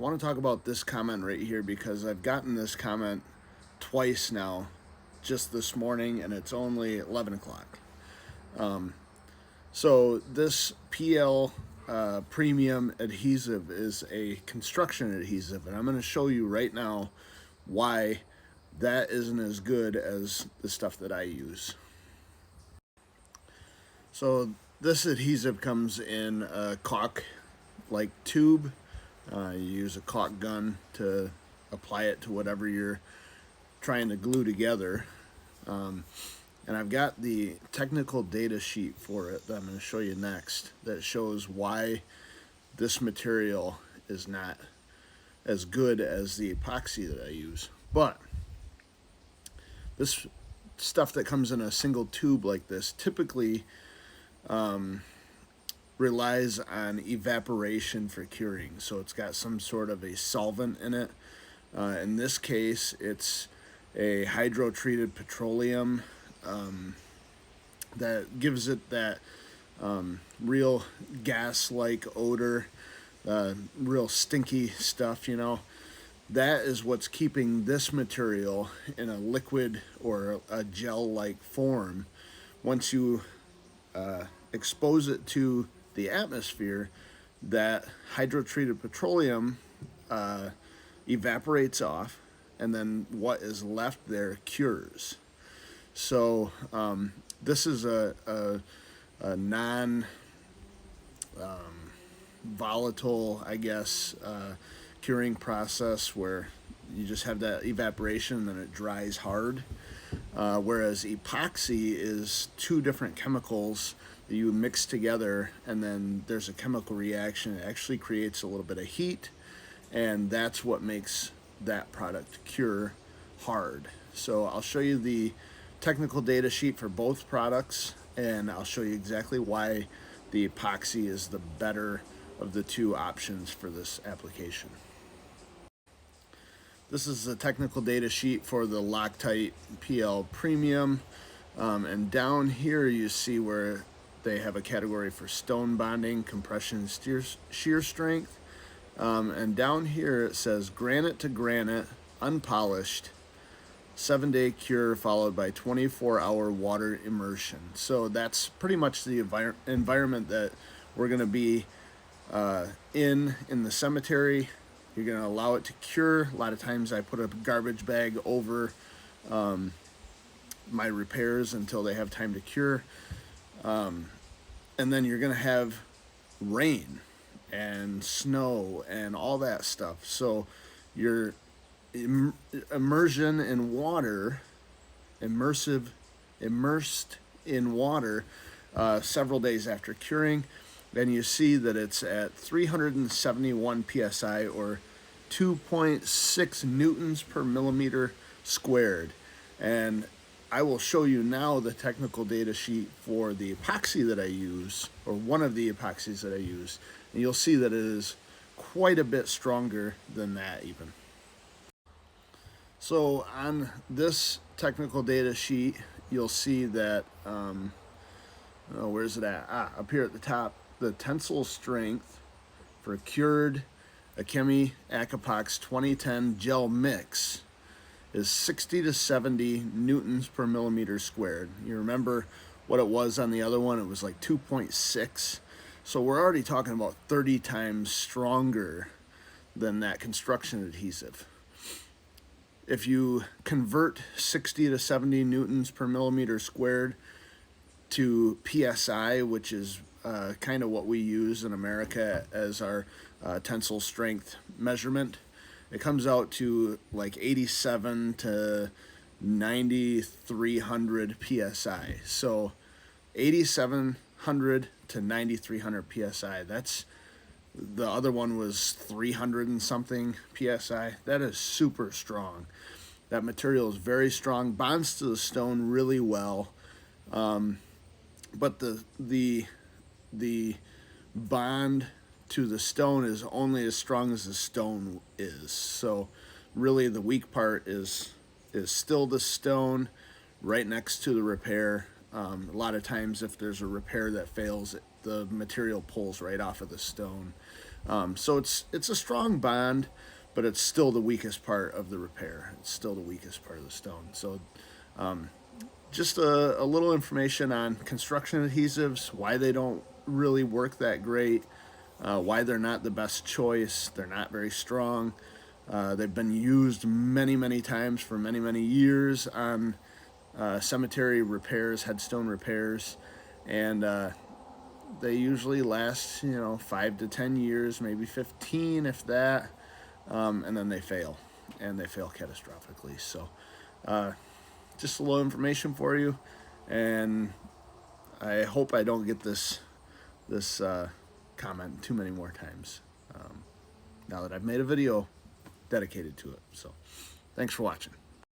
I want to talk about this comment right here because I've gotten this comment twice now, just this morning, and it's only 11 o'clock. So this PL premium adhesive is a construction adhesive, and I'm going to show you right now why that isn't as good as the stuff that I use. So this adhesive comes in a caulk-like tube. You use a caulk gun to apply it to whatever you're trying to glue together. And I've got the technical data sheet for it that I'm going to show you next that shows why this material is not as good as the epoxy that I use. But this stuff that comes in a single tube like this typically relies on evaporation for curing. So it's got some sort of a solvent in it. In this case, it's a hydro-treated petroleum that gives it that real gas-like odor, real stinky stuff, you know. That is what's keeping this material in a liquid or a gel-like form. Once you expose it to the atmosphere, that hydro-treated petroleum evaporates off, and then what is left there cures. So this is a non volatile, I guess, curing process where you just have that evaporation and then it dries hard. Whereas epoxy is two different chemicals that you mix together, and then there's a chemical reaction. It actually creates a little bit of heat, and that's what makes that product cure hard. So I'll show you the technical data sheet for both products, and I'll show you exactly why the epoxy is the better of the two options for this application. This is the technical data sheet for the Loctite PL Premium, and down here you see where they have a category for stone bonding, compression, shear strength, and down here it says granite to granite, unpolished, 7-day cure followed by 24-hour water immersion. So that's pretty much the environment that we're going to be in the cemetery. You're going to allow it to cure. A lot of times I put a garbage bag over my repairs until they have time to cure. And then you're going to have rain and snow and all that stuff. So your immersion in water, immersed in water several days after curing, and you see that it's at 371 psi or 2.6 newtons per millimeter squared. And I will show you now the technical data sheet for the epoxy that I use, or one of the epoxies that I use, and you'll see that it is quite a bit stronger than that even. So on this technical data sheet, you'll see that, where's it at? Up here at the top, the tensile strength for cured Akemi Acapox 2010 gel mix is 60 to 70 newtons per millimeter squared. You remember what it was on the other one? It was like 2.6. So we're already talking about 30 times stronger than that construction adhesive. If you convert 60 to 70 newtons per millimeter squared to PSI, which is kind of what we use in America as our tensile strength measurement, it comes out to like 87 to 9,300 PSI. So 8,700 to 9,300 PSI. That's, the other one was 300 and something PSI. That is super strong. That material is very strong, bonds to the stone really well. But the bond to the stone is only as strong as the stone is. So really the weak part is still the stone right next to the repair. A lot of times if there's a repair that fails, the material pulls right off of the stone. So it's a strong bond, but it's still the weakest part of the repair. It's still the weakest part of the stone. So just a little information on construction adhesives, why they don't really work that great, why they're not the best choice. They're not very strong. They've been used many times for many years on cemetery repairs, headstone repairs, and they usually last, 5 to 10 years, maybe 15 if that, and then they fail, and they fail catastrophically. So just a little information for you, and I hope I don't get this comment too many more times, now that I've made a video dedicated to it. So thanks for watching.